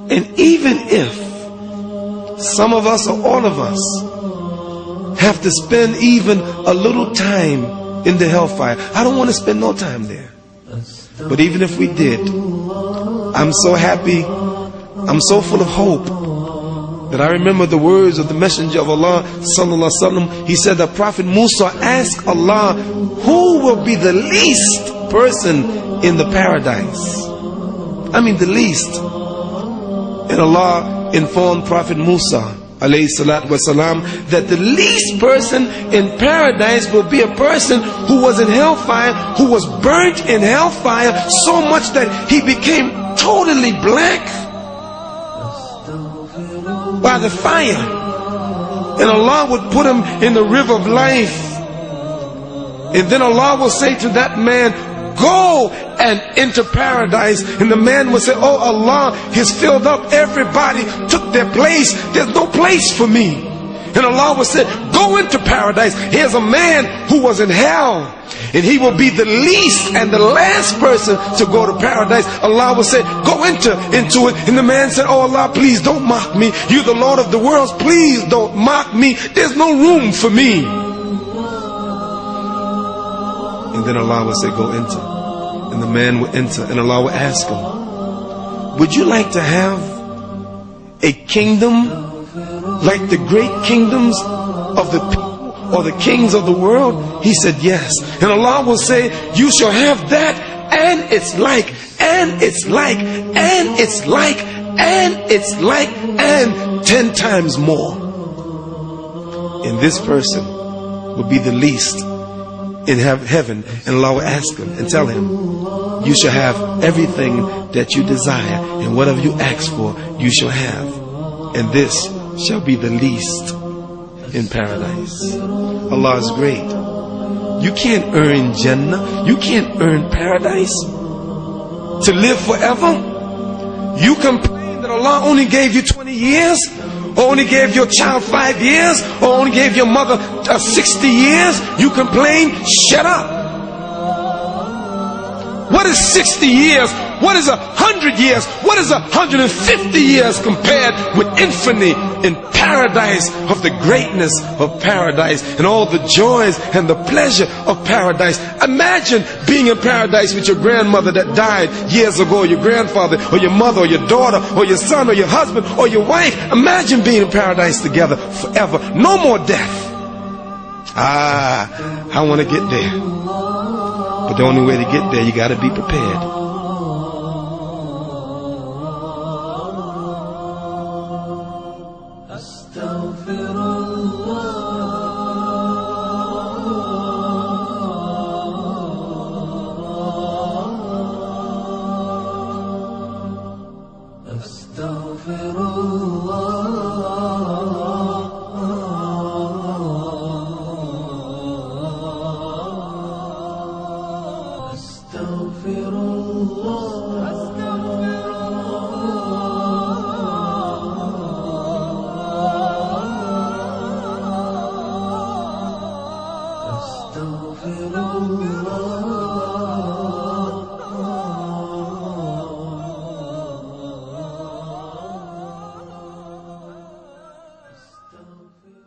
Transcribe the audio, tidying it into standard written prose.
And even if some of us or all of us have to spend even a little time in the hellfire, I don't want to spend no time there. But even if we did, I'm so happy, I'm so full of hope that I remember the words of the Messenger of Allah sallallahu alaihi wasallam. He said that Prophet Musa asked Allah, who will be the least person in the paradise? I mean the least. And Allah informed Prophet Musa alayhi salatu wasalam that the least person in paradise will be a person who was in hellfire, who was burnt in hellfire so much that he became totally black by the fire. And Allah would put him in the river of life. And then Allah will say to that man, go and enter paradise. And the man will say, oh Allah, he's filled up, everybody took their place, there's no place for me. And Allah will say, go into paradise. Here's a man who was in hell, and he will be the least and the last person to go to paradise. Allah will say, go into it. And the man said, oh Allah, please don't mock me. You're the Lord of the worlds, please don't mock me. There's no room for me. And then Allah will say, go enter. And the man will enter, and Allah will ask him, would you like to have a kingdom like the great kingdoms of the people or the kings of the world? He said yes. And Allah will say, you shall have that, and it's like, and it's like, and it's like, and it's like, and 10 times more. And this person will be the least in heaven, and Allah will ask him and tell him, you shall have everything that you desire, and whatever you ask for, you shall have. And this shall be the least in paradise. Allah is great. You can't earn Jannah. You can't earn paradise to live forever. You complain that Allah only gave you 20 years, or only gave your child 5 years, or only gave your mother 60 years. You complain, shut up. What is 60 years? What is 100 years? What is 150 years compared with infinity in paradise, of the greatness of paradise and all the joys and the pleasure of paradise? Imagine being in paradise with your grandmother that died years ago, or your grandfather, or your mother, or your daughter, or your son, or your husband, or your wife. Imagine being in paradise together forever. No more death. I want to get there. But the only way to get there, you got to be prepared.